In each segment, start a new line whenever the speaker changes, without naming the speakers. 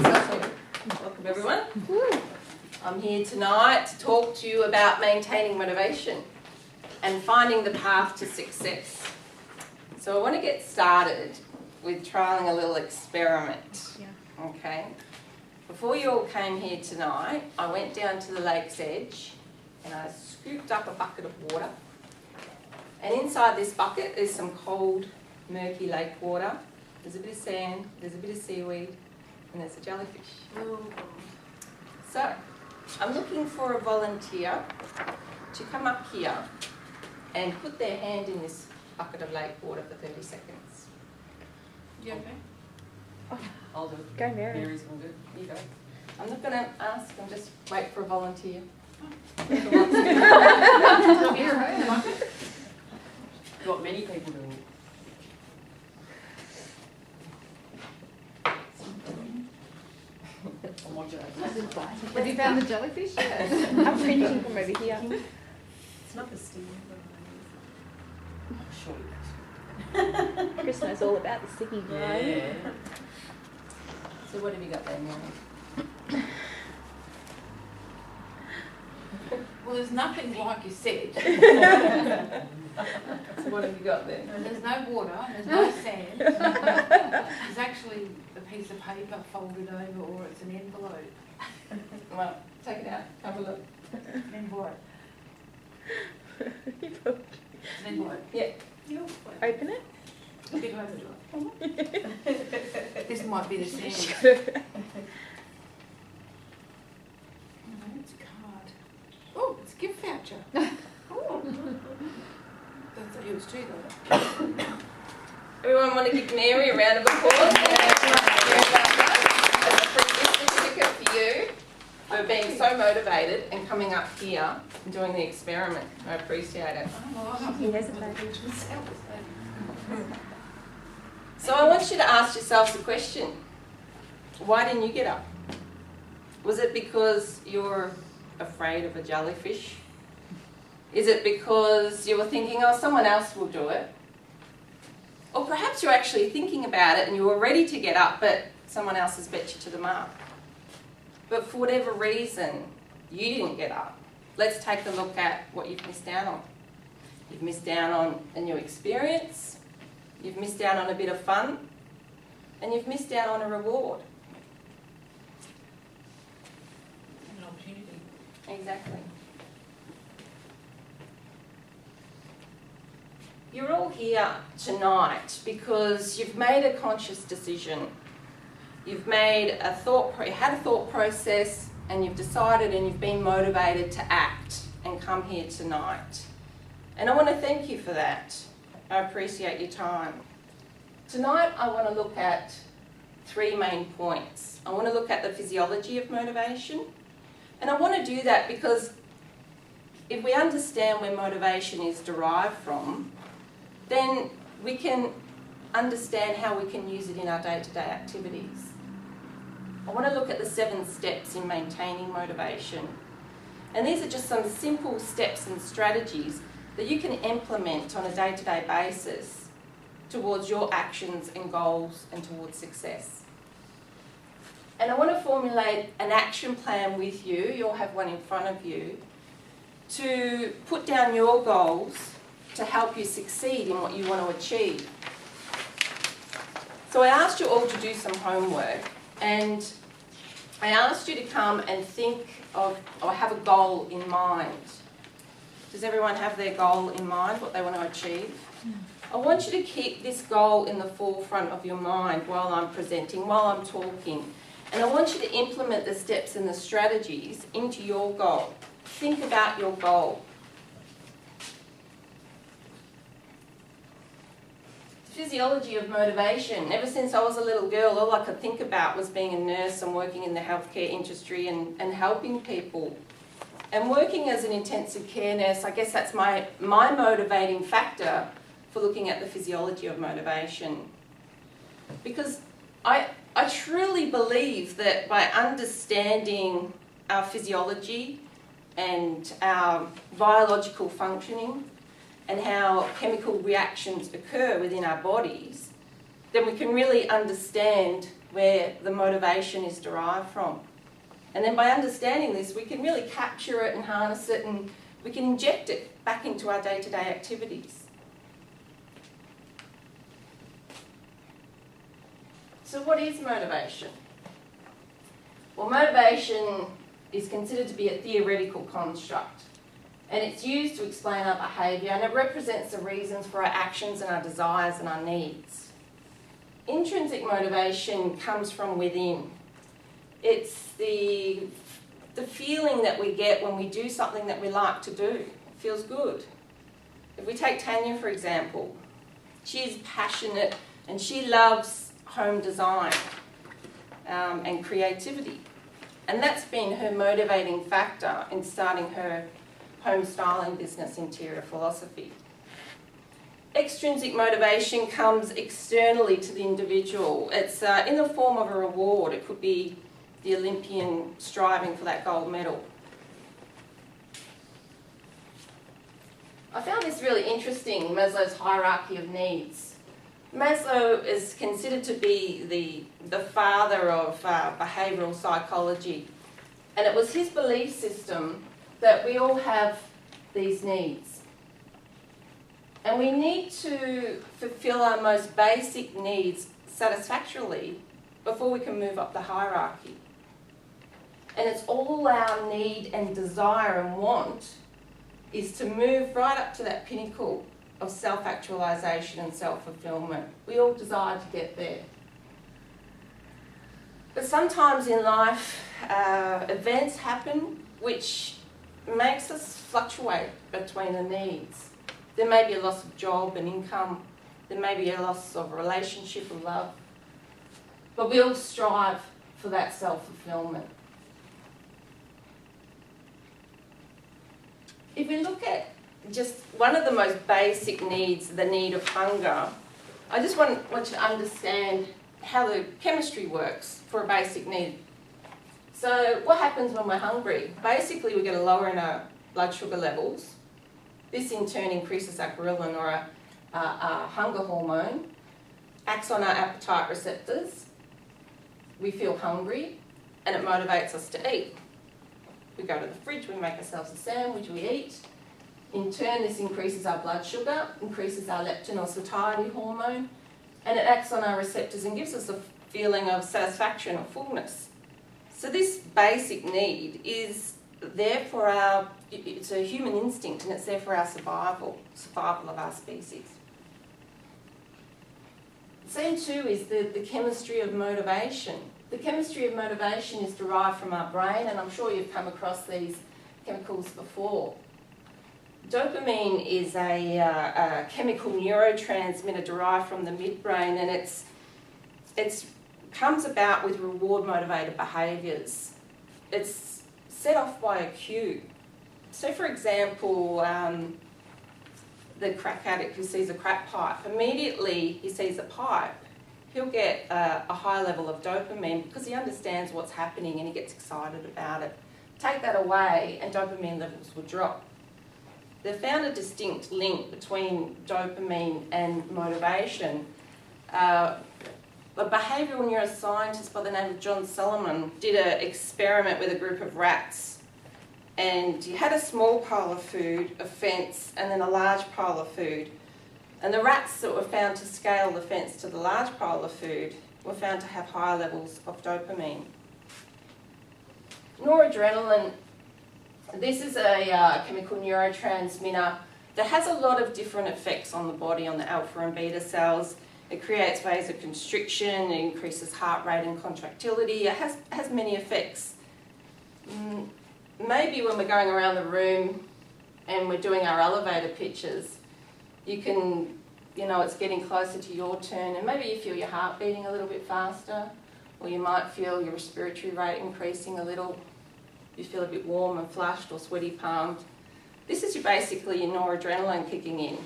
Welcome everyone. I'm here tonight to talk to you about maintaining motivation and finding the path to success. So I want to get started with trialling a little experiment. Okay. Before you all came here tonight, I went down to the lake's edge and I scooped up a bucket of water. And inside this bucket is some cold, murky lake water. There's a bit of sand, there's a bit of seaweed, and there's a jellyfish. So, I'm looking for a volunteer to come up here and put their hand in this bucket of lake water for 30 seconds.
You okay?
I'll do it.
Go, Mary.
Mary's all good. You go. I'm not going to ask, I'll just wait for a volunteer.
Got many people doing it.
Have you found the jellyfish yet? I'm finishing from over here.
It's not the steam. Sure.
Chris knows all about the sticky grind.
Yeah.
So what have you got there, Mary?
Well, there's nothing like you said.
So what have you got there?
There's no water, there's no sand. There's actually a piece of paper folded over, or it's an envelope.
Well, take it out, have a look.
An envelope. It's an envelope.
Yeah.
Open it.
A bit over it. This might be the sand. No, it's a card. Oh, it's a gift voucher. Oh. That's yours too, though.
Everyone want to give Mary a round of applause? As a free gift certificate for you for being so motivated and coming up here and doing the experiment. I appreciate it.
He hesitated.
So I want you to ask yourselves a question. Why didn't you get up? Was it because you're afraid of a jellyfish? Is it because you were thinking, oh, someone else will do it? Or perhaps you're actually thinking about it and you were ready to get up, but someone else has bet you to the mark. But for whatever reason, you didn't get up. Let's take a look at what you've missed out on. You've missed out on a new experience, you've missed out on a bit of fun, and you've missed out on a reward.
An opportunity.
Exactly. You're all here tonight because you've made a conscious decision. You've made a had a thought process, and you've decided and you've been motivated to act and come here tonight. And I want to thank you for that. I appreciate your time. Tonight I want to look at 3 main points. I want to look at the physiology of motivation. And I want to do that because if we understand where motivation is derived from, then we can understand how we can use it in our day-to-day activities. I want to look at the 7 steps in maintaining motivation. And these are just some simple steps and strategies that you can implement on a day-to-day basis towards your actions and goals and towards success. And I want to formulate an action plan with you, you'll have one in front of you, to put down your goals to help you succeed in what you want to achieve. So I asked you all to do some homework, and I asked you to come and think of, or have a goal in mind. Does everyone have their goal in mind, what they want to achieve? I want you to keep this goal in the forefront of your mind while I'm presenting, while I'm talking. And I want you to implement the steps and the strategies into your goal. Think about your goal. Physiology of motivation. Ever since I was a little girl, all I could think about was being a nurse and working in the healthcare industry and helping people. And working as an intensive care nurse, I guess that's my motivating factor for looking at the physiology of motivation. Because I truly believe that by understanding our physiology and our biological functioning and how chemical reactions occur within our bodies, then we can really understand where the motivation is derived from. And then by understanding this, we can really capture it and harness it, and we can inject it back into our day-to-day activities. So what is motivation? Well, motivation is considered to be a theoretical construct, and it's used to explain our behaviour, and it represents the reasons for our actions and our desires and our needs. Intrinsic motivation comes from within. It's the feeling that we get when we do something that we like to do. It feels good. If we take Tanya, for example, she's passionate and she loves home design and creativity. And that's been her motivating factor in starting her home styling business, Interior Philosophy. Extrinsic motivation comes externally to the individual. It's in the form of a reward. It could be the Olympian striving for that gold medal. I found this really interesting, Maslow's hierarchy of needs. Maslow is considered to be the father of behavioural psychology, and it was his belief system that we all have these needs. And we need to fulfil our most basic needs satisfactorily before we can move up the hierarchy. And it's all our need and desire and want is to move right up to that pinnacle of self-actualisation and self-fulfilment. We all desire to get there. But sometimes in life, events happen which makes us fluctuate between the needs. There may be a loss of job and income. There may be a loss of a relationship or love. But we all strive for that self-fulfilment. If we look at just one of the most basic needs, the need of hunger, I just want you to understand how the chemistry works for a basic need. So what happens when we're hungry? Basically, we get a lower in our blood sugar levels. This in turn increases our ghrelin, or our hunger hormone, acts on our appetite receptors. We feel hungry and it motivates us to eat. We go to the fridge, we make ourselves a sandwich, we eat. In turn, this increases our blood sugar, increases our leptin or satiety hormone, and it acts on our receptors and gives us a feeling of satisfaction or fullness. So this basic need is there for it's a human instinct, and it's there for our survival of our species. Scene 2 is the chemistry of motivation. The chemistry of motivation is derived from our brain, and I'm sure you've come across these chemicals before. Dopamine is a chemical neurotransmitter derived from the midbrain, and it comes about with reward-motivated behaviours. It's set off by a cue. So, for example, the crack addict who sees a crack pipe, immediately he sees a pipe, he'll get a high level of dopamine because he understands what's happening and he gets excited about it. Take that away and dopamine levels will drop. They've found a distinct link between dopamine and motivation. A behavioural neuroscientist by the name of John Solomon did an experiment with a group of rats, and you had a small pile of food, a fence, and then a large pile of food. And the rats that were found to scale the fence to the large pile of food were found to have higher levels of dopamine. Noradrenaline, this is a chemical neurotransmitter that has a lot of different effects on the body, on the alpha and beta cells. It creates vasoconstriction, it increases heart rate and contractility. It has many effects. Maybe when we're going around the room and we're doing our elevator pitches, you can, it's getting closer to your turn, and maybe you feel your heart beating a little bit faster, or you might feel your respiratory rate increasing a little. You feel a bit warm and flushed or sweaty palmed. This is basically your noradrenaline kicking in,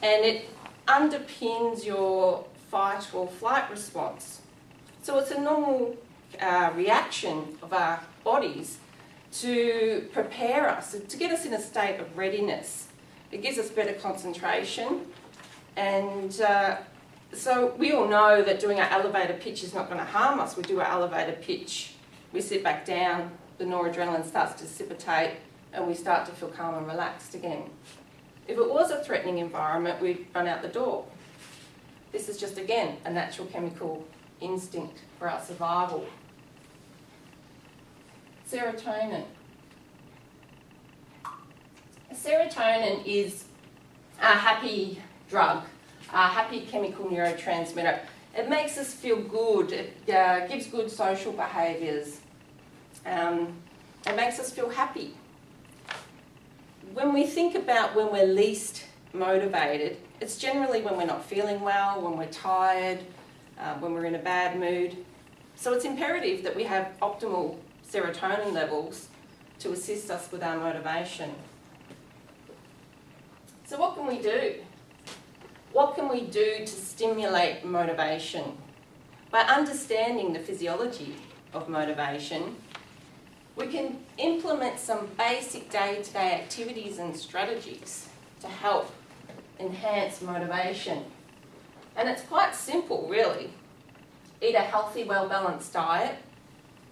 and it underpins your fight or flight response. So it's a normal reaction of our bodies to prepare us, to get us in a state of readiness. It gives us better concentration, and So we all know that doing our elevator pitch is not going to harm us. We do our elevator pitch, we sit back down, the noradrenaline starts to dissipate, and we start to feel calm and relaxed again. If it was a threatening environment, we'd run out the door. This is just, again, a natural chemical instinct for our survival. Serotonin. Serotonin is a happy drug, a happy chemical neurotransmitter. It makes us feel good. It gives good social behaviours. It makes us feel happy. When we think about when we're least motivated, it's generally when we're not feeling well, when we're tired, when we're in a bad mood. So it's imperative that we have optimal serotonin levels to assist us with our motivation. So what can we do? What can we do to stimulate motivation? By understanding the physiology of motivation, we can implement some basic day-to-day activities and strategies to help enhance motivation. And it's quite simple, really. Eat a healthy, well-balanced diet.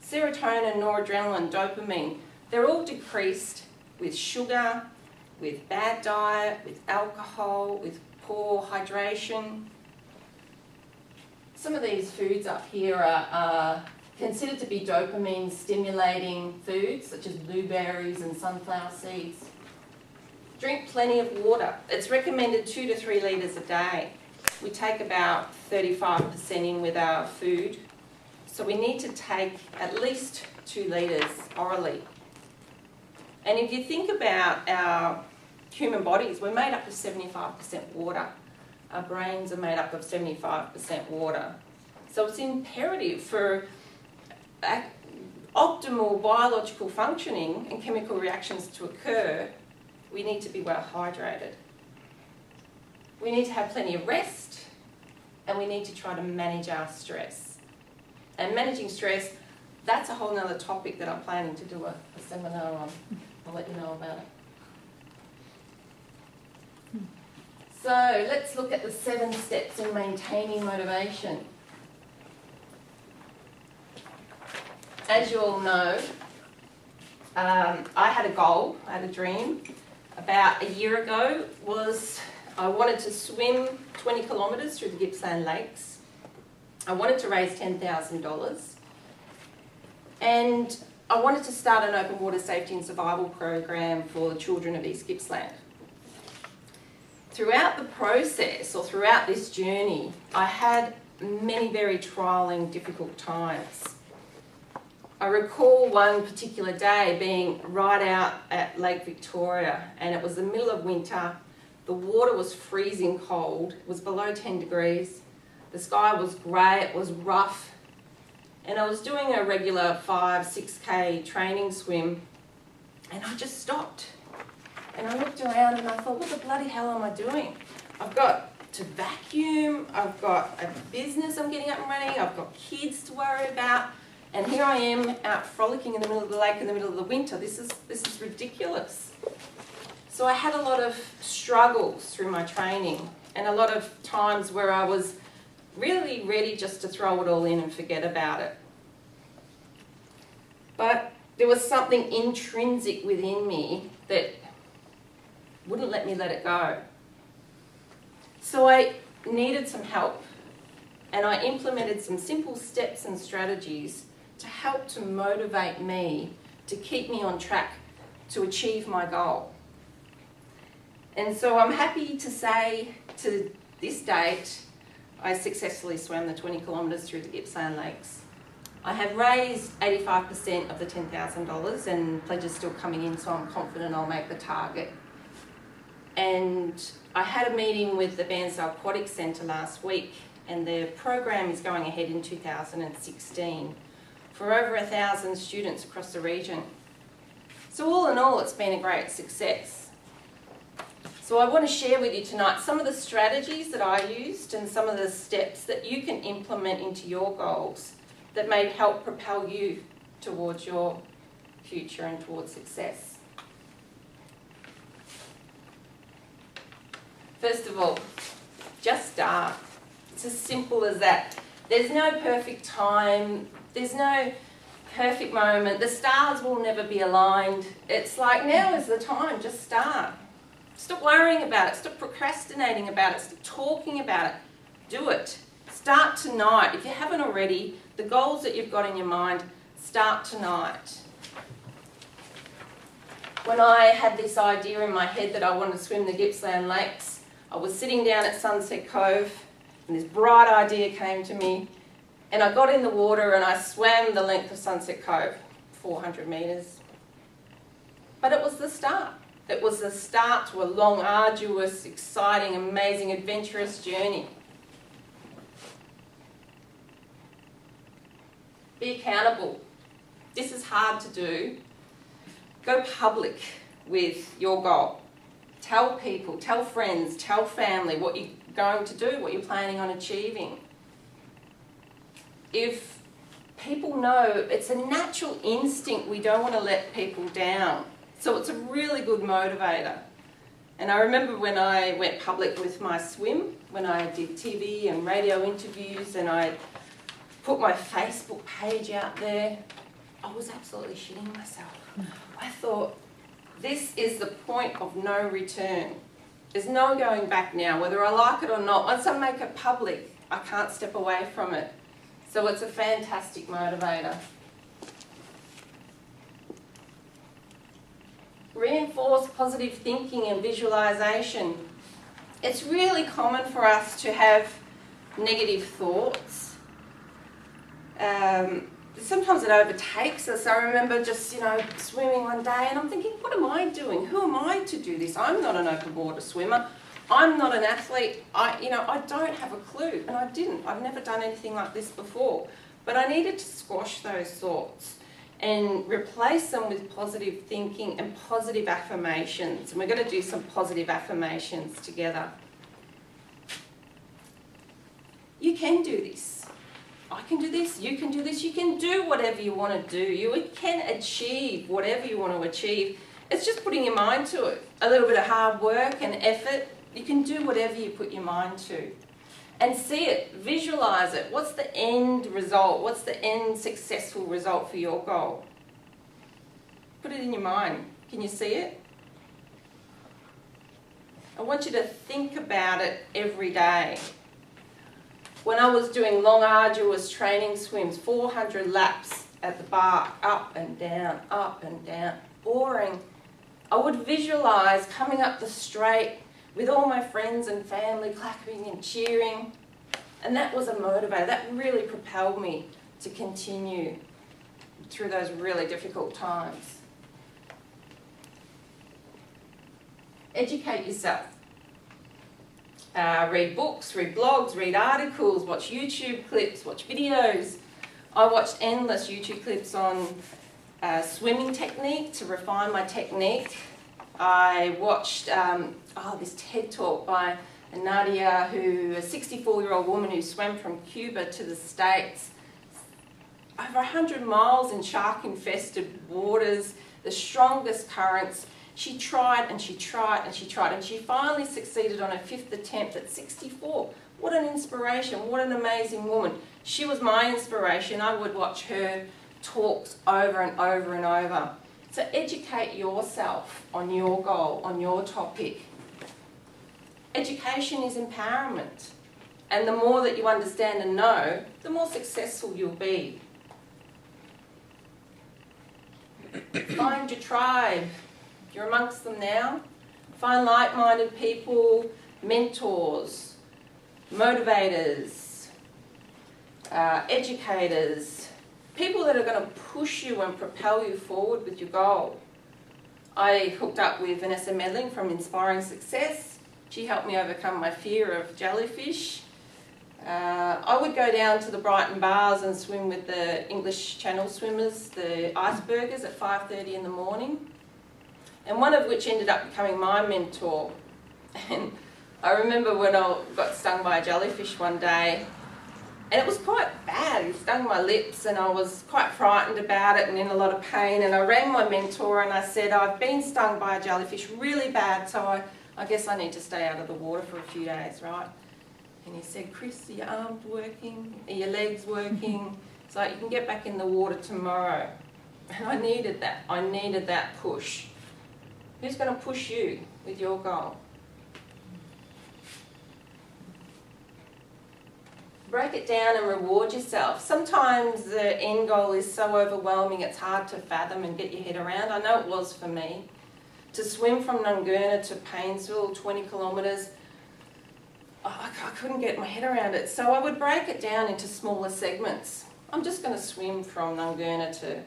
Serotonin, noradrenaline, dopamine, they're all decreased with sugar, with bad diet, with alcohol, with poor hydration. Some of these foods up here are considered to be dopamine stimulating foods, such as blueberries and sunflower seeds. Drink plenty of water. It's recommended 2 to 3 litres a day. We take about 35% in with our food, so we need to take at least 2 litres orally. And if you think about our human bodies, we're made up of 75% water. Our brains are made up of 75% water. So it's imperative for optimal biological functioning and chemical reactions to occur, we need to be well hydrated. We need to have plenty of rest, and we need to try to manage our stress. And managing stress, that's a whole nother topic that I'm planning to do a seminar on. I'll let you know about it. So let's look at the 7 steps in maintaining motivation. As you all know, I had a goal, I had a dream. About a year ago I wanted to swim 20 kilometres through the Gippsland Lakes. I wanted to raise $10,000. And I wanted to start an open water safety and survival program for the children of East Gippsland. Throughout the process, or throughout this journey, I had many very trialling, difficult times. I recall one particular day being right out at Lake Victoria, and it was the middle of winter. The water was freezing cold, it was below 10 degrees. The sky was grey, it was rough. And I was doing a regular 5-6K training swim, and I just stopped. And I looked around and I thought, what the bloody hell am I doing? I've got to vacuum, I've got a business I'm getting up and running, I've got kids to worry about, and here I am out frolicking in the middle of the lake in the middle of the winter. This is ridiculous. So I had a lot of struggles through my training, and a lot of times where I was really ready just to throw it all in and forget about it. But there was something intrinsic within me that wouldn't let me let it go. So I needed some help, and I implemented some simple steps and strategies to help to motivate me, to keep me on track to achieve my goal. And so I'm happy to say to this date, I successfully swam the 20 kilometres through the Gippsland Lakes. I have raised 85% of the $10,000, and pledges still coming in, so I'm confident I'll make the target. And I had a meeting with the Bairnsdale Aquatic Centre last week, and their program is going ahead in 2016 for over 1,000 students across the region. So all in all, it's been a great success. So I want to share with you tonight some of the strategies that I used and some of the steps that you can implement into your goals that may help propel you towards your future and towards success. First of all, just start. It's as simple as that. There's no perfect time. There's no perfect moment. The stars will never be aligned. It's like, now is the time. Just start. Stop worrying about it. Stop procrastinating about it. Stop talking about it. Do it. Start tonight. If you haven't already, the goals that you've got in your mind, start tonight. When I had this idea in my head that I wanted to swim the Gippsland Lakes, I was sitting down at Sunset Cove and this bright idea came to me, and I got in the water and I swam the length of Sunset Cove, 400 metres. But it was the start. It was the start to a long, arduous, exciting, amazing, adventurous journey. Be accountable. This is hard to do. Go public with your goal. Tell people, tell friends, tell family what you're going to do, what you're planning on achieving. If people know, it's a natural instinct, we don't want to let people down. So it's a really good motivator. And I remember when I went public with my swim, when I did TV and radio interviews and I put my Facebook page out there, I was absolutely shitting myself. I thought, this is the point of no return. There's no going back now, whether I like it or not. Once I make it public, I can't step away from it. So it's a fantastic motivator. Reinforce positive thinking and visualisation. It's really common for us to have negative thoughts. Sometimes it overtakes us. I remember just, swimming one day and I'm thinking, what am I doing? Who am I to do this? I'm not an open water swimmer. I'm not an athlete. I don't have a clue. And I didn't. I've never done anything like this before. But I needed to squash those thoughts and replace them with positive thinking and positive affirmations. And we're going to do some positive affirmations together. You can do this. I can do this, you can do this, you can do whatever you want to do. You can achieve whatever you want to achieve. It's just putting your mind to it. A little bit of hard work and effort. You can do whatever you put your mind to. And see it, visualise it. What's the end result? What's the end successful result for your goal? Put it in your mind. Can you see it? I want you to think about it every day. When I was doing long, arduous training swims, 400 laps at the bar, up and down, boring, I would visualise coming up the straight with all my friends and family clapping and cheering. And that was a motivator. That really propelled me to continue through those really difficult times. Educate yourself. Read books, read blogs, read articles, watch YouTube clips, watch videos. I watched endless YouTube clips on swimming technique to refine my technique. I watched this TED talk by Nadia, a 64-year-old woman who swam from Cuba to the States. Over 100 miles in shark-infested waters, the strongest currents. She tried and she tried and she tried and she finally succeeded on her 5th attempt at 64. What an inspiration, what an amazing woman. She was my inspiration. I would watch her talks over and over and over. So educate yourself on your goal, on your topic. Education is empowerment. And the more that you understand and know, the more successful you'll be. Find your tribe. You're amongst them now. Find like-minded people, mentors, motivators, educators, people that are going to push you and propel you forward with your goal. I hooked up with Vanessa Medling from Inspiring Success. She helped me overcome my fear of jellyfish. I would go down to the Brighton bars and swim with the English Channel swimmers, the icebergers, at 5:30 in the morning. And one of which ended up becoming my mentor. And I remember when I got stung by a jellyfish one day, and it was quite bad. It stung my lips and I was quite frightened about it and in a lot of pain. And I rang my mentor and I said, I've been stung by a jellyfish really bad, so I guess I need to stay out of the water for a few days, right? And he said, Chris, are your arms working? Are your legs working? It's like, you can get back in the water tomorrow. And I needed that. I needed that push. Who's going to push you with your goal? Break it down and reward yourself. Sometimes the end goal is so overwhelming it's hard to fathom and get your head around. I know it was for me. To swim from Nungurna to Paynesville, 20 kilometres, I couldn't get my head around it. So I would break it down into smaller segments. I'm just going to swim from Nungurna to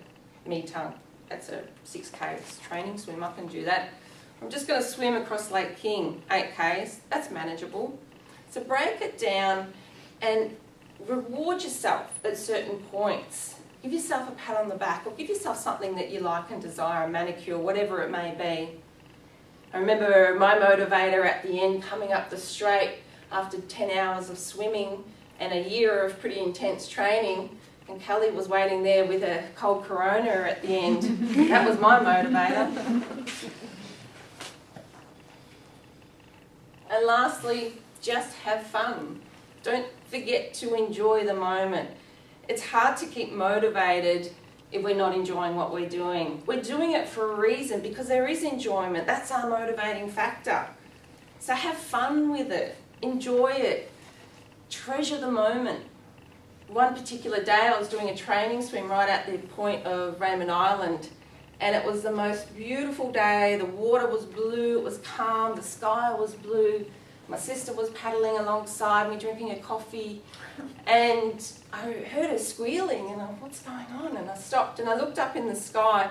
Meetung. That's a 6K training swim, I can do that. I'm just going to swim across Lake King, 8Ks, that's manageable. So break it down and reward yourself at certain points. Give yourself a pat on the back or give yourself something that you like and desire, a manicure, whatever it may be. I remember my motivator at the end coming up the straight after 10 hours of swimming and a year of pretty intense training, and Kelly was waiting there with a cold Corona at the end. That was my motivator. And lastly, just have fun. Don't forget to enjoy the moment. It's hard to keep motivated if we're not enjoying what we're doing. We're doing it for a reason because there is enjoyment. That's our motivating factor. So have fun with it. Enjoy it. Treasure the moment. One particular day I was doing a training swim right at the point of Raymond Island, and it was the most beautiful day. The water was blue, it was calm, the sky was blue. My sister was paddling alongside me, drinking a coffee, and I heard her squealing, and I thought, what's going on? And I stopped and I looked up in the sky,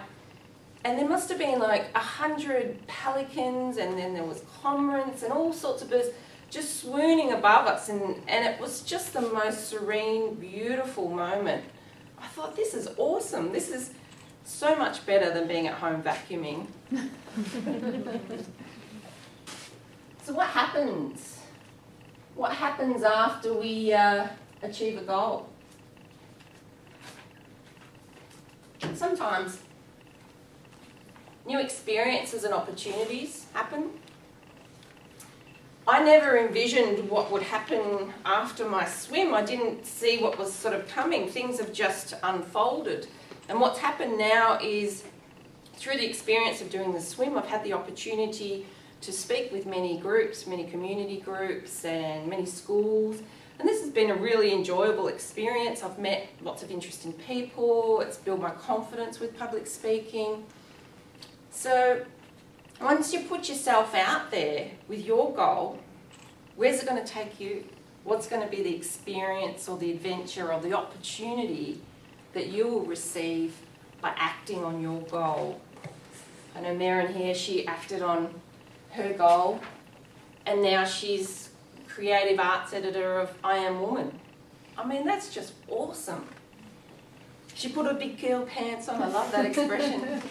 and there must have been like 100 pelicans, and then there was cormorants and all sorts of birds just swooning above us, and it was just the most serene, beautiful moment. I thought, this is awesome. This is so much better than being at home vacuuming. So what happens? What happens after we achieve a goal? Sometimes new experiences and opportunities happen. I never envisioned what would happen after my swim. I didn't see what was sort of coming. Things have just unfolded. And what's happened now is, through the experience of doing the swim, I've had the opportunity to speak with many groups, many community groups and many schools. And this has been a really enjoyable experience. I've met lots of interesting people. It's built my confidence with public speaking. So once you put yourself out there with your goal, where's it going to take you? What's going to be the experience or the adventure or the opportunity that you will receive by acting on your goal? I know Merrin here, she acted on her goal, and now she's creative arts editor of I Am Woman. I mean, that's just awesome. She put her big girl pants on. I love that expression.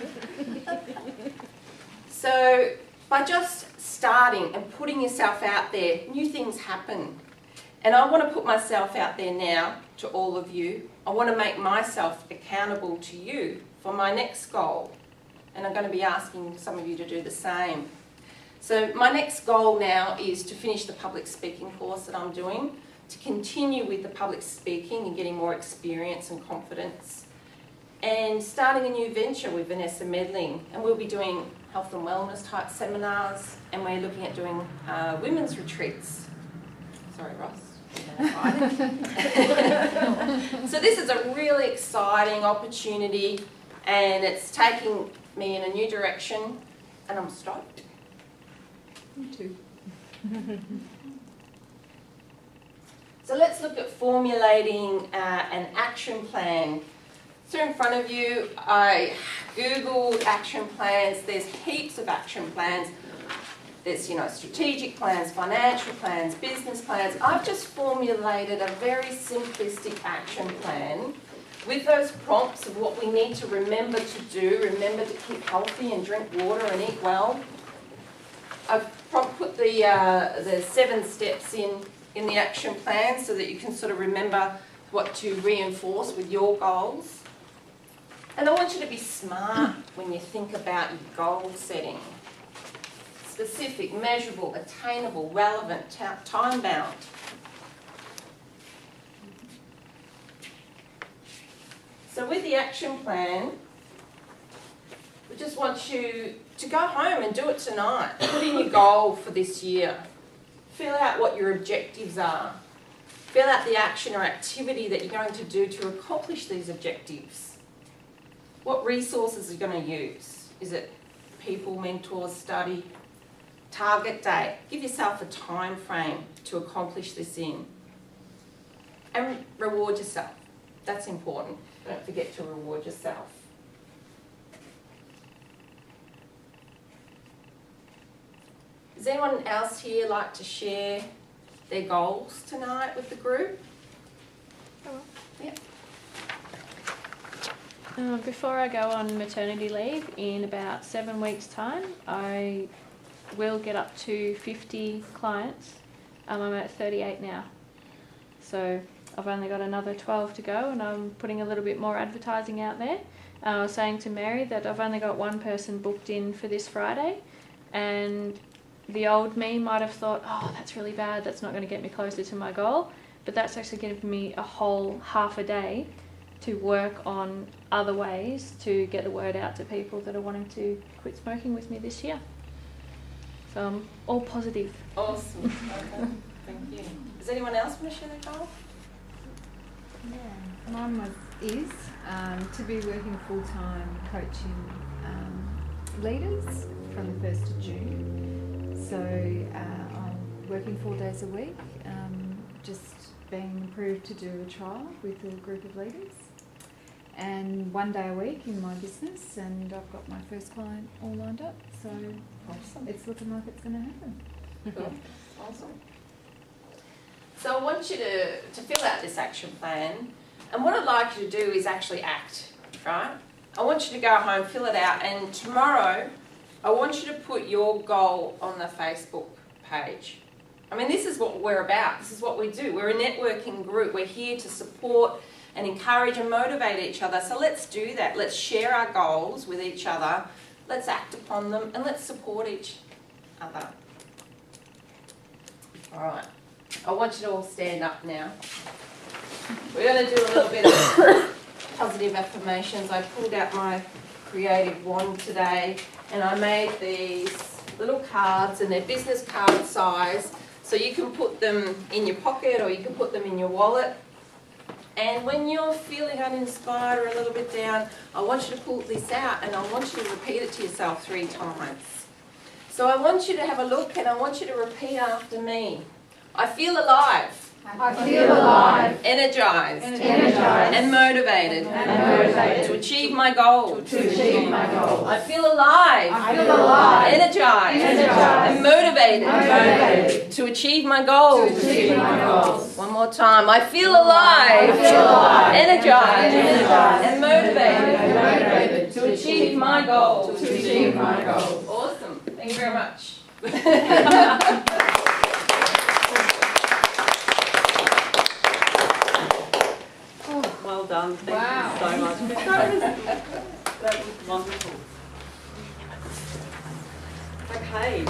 So by just starting and putting yourself out there, new things happen. And I want to put myself out there now to all of you. I want to make myself accountable to you for my next goal. And I'm going to be asking some of you to do the same. So my next goal now is to finish the public speaking course that I'm doing, to continue with the public speaking and getting more experience and confidence, and starting a new venture with Vanessa Medling. And we'll be doing health and wellness type seminars, and we're looking at doing women's retreats. Sorry, Ross. So this is a really exciting opportunity, and it's taking me in a new direction, and I'm stoked.
Me too.
So let's look at formulating an action plan. So in front of you, I Googled action plans. There's heaps of action plans. There's, strategic plans, financial plans, business plans. I've just formulated a very simplistic action plan with those prompts of what we need to remember to do. Remember to keep healthy and drink water and eat well. I've put the 7 steps in the action plan so that you can sort of remember what to reinforce with your goals. And I want you to be smart when you think about your goal setting. Specific, measurable, attainable, relevant, time-bound. So with the action plan, we just want you to go home and do it tonight. Put in your goal for this year. Fill out what your objectives are. Fill out the action or activity that you're going to do to accomplish these objectives. What resources are you going to use? Is it people, mentors, study? Target date. Give yourself a time frame to accomplish this in. And reward yourself. That's important. Don't forget to reward yourself. Does anyone else here like to share their goals tonight with the group?
Before I go on maternity leave in about 7 weeks' time, I will get up to 50 clients. I'm at 38 now. So I've only got another 12 to go, and I'm putting a little bit more advertising out there. I was saying to Mary that I've only got one person booked in for this Friday, and the old me might have thought, oh, that's really bad, that's not going to get me closer to my goal, but that's actually given me a whole half a day to work on other ways to get the word out to people that are wanting to quit smoking with me this year. So I'm all positive.
Awesome. Okay. Thank you. Does anyone else want to share their goal?
Yeah, mine is to be working full-time coaching leaders from the 1st of June. So I'm working 4 days a week, just being approved to do a trial with a group of leaders, and 1 day a week in my business, and I've got my first client all lined up, so
Awesome.
it's looking like it's going to happen.
Cool. Awesome. So I want you to fill out this action plan, and what I'd like you to do is actually act, right? I want you to go home, fill it out, and tomorrow I want you to put your goal on the Facebook page. I mean, this is what we're about. This is what we do. We're a networking group. We're here to support and encourage and motivate each other. So let's do that. Let's share our goals with each other. Let's act upon them, and let's support each other. All right. I want you to all stand up now. We're going to do a little bit of positive affirmations. I pulled out my creative wand today, and I made these little cards, and they're business card size, so you can put them in your pocket or you can put them in your wallet. And when you're feeling uninspired or a little bit down, I want you to pull this out, and I want you to repeat it to yourself 3 times. So I want you to have a look, and I want you to repeat after me. I feel alive.
I feel alive,
Energized.
energized,
And motivated. To achieve my goals. I feel alive.
I feel alive,
Energized.
energized,
And motivated.
motivated
To achieve my goals.
to achieve my goals.
One more time. I feel alive.
I feel alive,
Energized.
energized,
And motivated.
motivated
To achieve my goals.
to achieve my goals.
Awesome. Thank you very much.
Well done, thank
Wow.
you so much. That was wonderful. Okay,